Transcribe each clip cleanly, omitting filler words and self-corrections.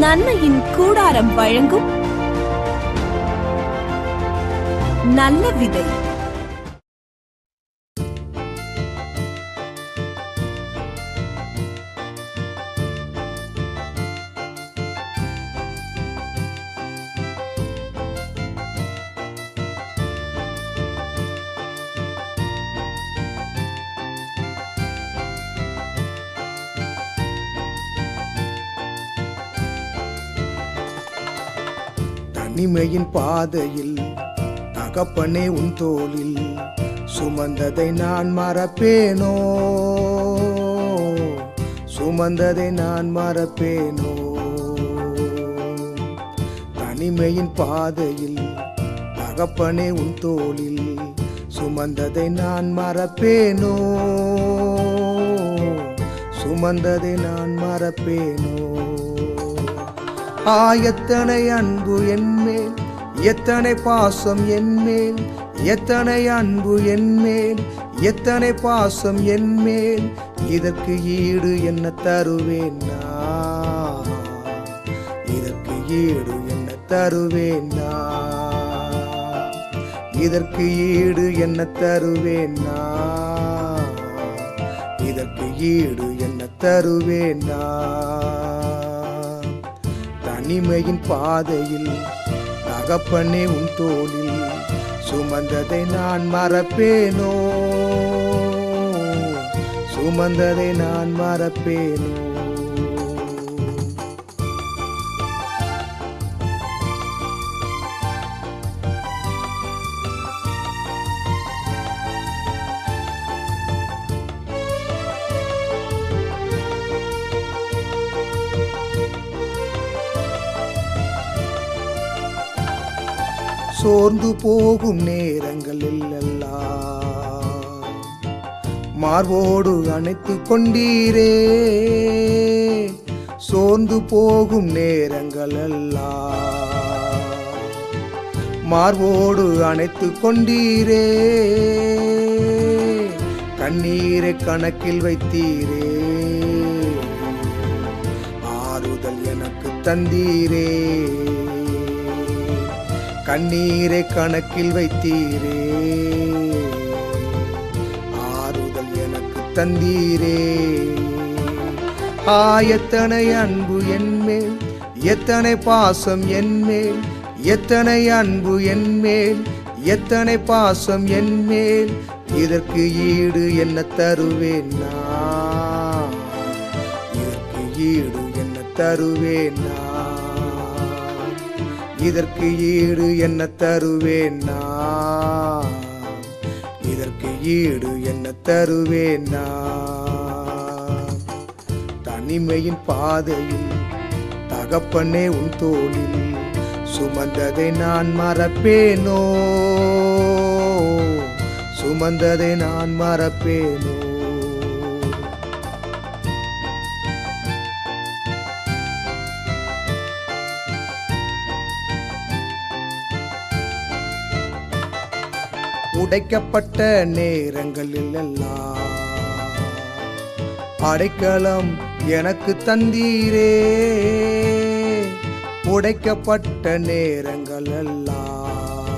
நன்மையின் கூடாரம் வழங்கும் நல்ல விதை. தனிமையின் பாதையில் தகப்பனே உன் தோளில் சுமந்ததை நான் மறப்பேனோ, சுமந்ததை நான் மறப்பேனோ. தனிமையின் பாதையில் தகப்பனே உன் தோளில் சுமந்ததை நான் மறப்பேனோ, சுமந்ததை நான் மறப்பேனோ. எத்தனை அன்பு என்மேல், எத்தனை பாசம் என்மேல், எத்தனை அன்பு என்மேல், எத்தனை பாசம் என்மேல். இதற்கு ஈடு என்ன தருவேன் நான், இதற்கு ஈடு என்ன தருவேன் நான், இதற்கு ஈடு என்ன தருவேன் நான், இதற்கு ஈடு என்ன தருவேன் நான். தனிமையின் பாதையில் தகப்பனே உன் தோளில் சுமந்ததை நான் மறப்பேனோ, சுமந்ததை நான் மறப்பேனோ. சோர்ந்து போகும் நேரங்களில் எல்லாம் மார்போடு அணைத்து கொண்டீரே, சோர்ந்து போகும் நேரங்கள் எல்லாம் மார்போடு அணைத்து கொண்டீரே. கண்ணீரை கணக்கில் வைத்தீரே, ஆறுதல் எனக்கு தந்தீரே. கண்ணீரை கணக்கில் வைத்தீரே, ஆறுதல் எனக்கு தந்தீரே. எத்தனை அன்பு என்மேல், எத்தனை பாசம் என்மேல், எத்தனை அன்பு என்மேல், எத்தனை பாசம் என்மேல். இதற்கு ஈடு என்ன தருவேன் நான், இதற்கு ஈடு என்ன தருவேன் நான், இதற்கு ஈடு என்ன தருவேன் நான், இதற்கு ஈடு என்ன தருவேன் நான். தனிமையின் பாதையில் தகப்பனே உன் தோளில் சுமந்ததை நான் மறப்பேனோ, சுமந்ததை நான் மறப்பேனோ. உடைக்கப்பட்ட நேரங்களில் எல்லாம் அடைக்கலம் எனக்கு தந்தீரே, உடைக்கப்பட்ட நேரங்கள் எல்லாம்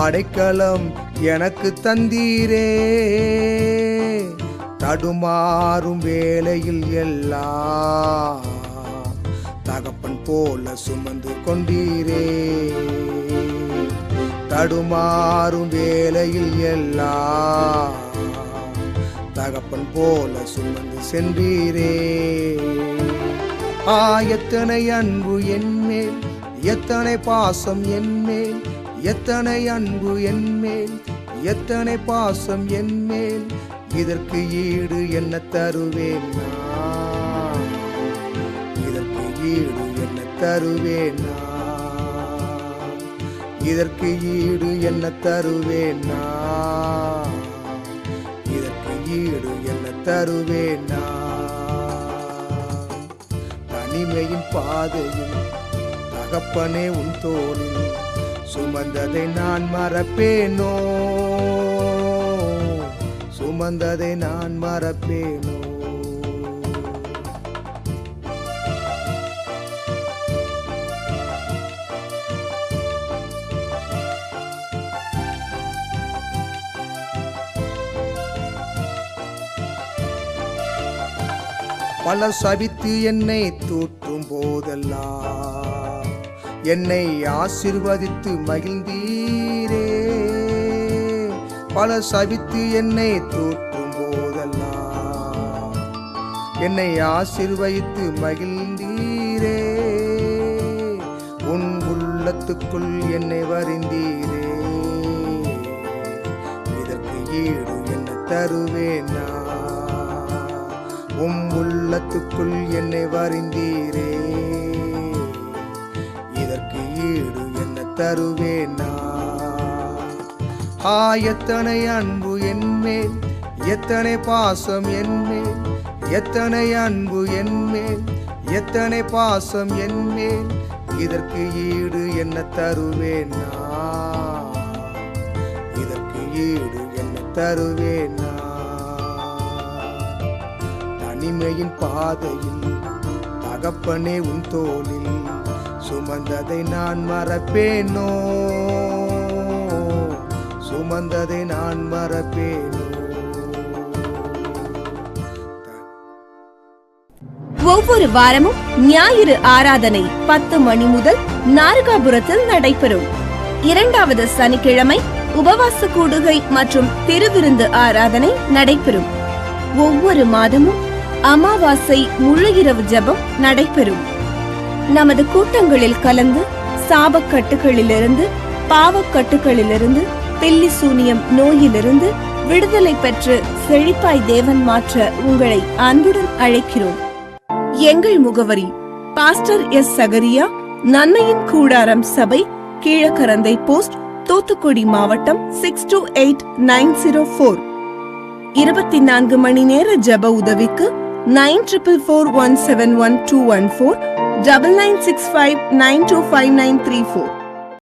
அடைக்கலம் எனக்கு தந்தீரே. தடுமாறும் வேளையில் எல்லாம் தகப்பன் போல சுமந்து கொண்டீரே, தடுமாறும் வேளையில் எல்லாம் தகப்பன் போல சுமந்து சென்றீரே. எத்தனை அன்பு என்மேல், எத்தனை பாசம் என்மேல், எத்தனை அன்பு என்மேல், எத்தனை பாசம் என்மேல். இதற்கு ஈடு என்ன தருவேன் நான், இதற்கு ஈடு என்ன தருவேன் நான், இதற்கு ஈடு என்ன தருவேன் நான், இதற்கு ஈடு என்ன தருவேன் நான். தனிமையின் பாதையில் தகப்பனே உன் தோளில் சுமந்ததை நான் மறப்பேனோ, சுமந்ததை நான் மறப்பேனோ. பல சபித்து என்னை தூற்றும் போதெல்லாம் என்னை ஆசீர்வதித்து மகிழ்ந்தீரே. பல சபித்து என்னை தூற்றும் போதெல்லாம் என்னை ஆசீர்வதித்து மகிழ்ந்தீரே. உன் உள்ளத்துக்குள் என்னை வரிந்தீரே. இதற்கு ஈடு என்ன தருவேன் நான்? உம் உள்ளத்துக்குள் என்னை வரிந்தீரே. இதற்கு ஈடு என்ன தருவேன் நான்? எத்தனை அன்பு என்மேல், எத்தனை பாசம் என்மேல், எத்தனை அன்பு என்மேல், எத்தனை பாசம் என்மேல். இதற்கு ஈடு என்ன தருவேன் நான்? இதற்கு ஈடு என்ன தருவேன் நான்? தனிமையின் பாதையில் தகப்பனே உன் தோளில் சுமந்ததை நான் மறப்பேனோ? சுமந்ததை நான் மறப்பேனோ? ஒவ்வொரு வாரமும் ஞாயிறு ஆராதனை 10 மணி முதல் நார்காபுரத்தில் நடைபெறும். 2வது சனிக்கிழமை உபவாச கூடுகை மற்றும் திருவிருந்து ஆராதனை நடைபெறும். ஒவ்வொரு மாதமும் அமாவாசை முழு இரவு ஜெபம் நடைபெறும். நமது கூட்டங்களில் கலந்து சாபக்கட்டுகளிலிருந்து, பாவக்கட்டுகளிலிருந்து, பில்லி சூனியம் நோயிலிருந்து விடுதலை பெற்று செழிப்பாய் தேவன் மாற்ற உங்களை அன்புடன் அழைக்கிறோம். எங்கள் முகவரி: பாஸ்டர் எஸ். சகரியா, நன்மையின் கூடாரம் சபை, கீழக்கரந்தை போஸ்ட், தூத்துக்குடி மாவட்டம் 628904. 24 மணி நேர ஜெப உதவிக்கு 9441711214 9965925934.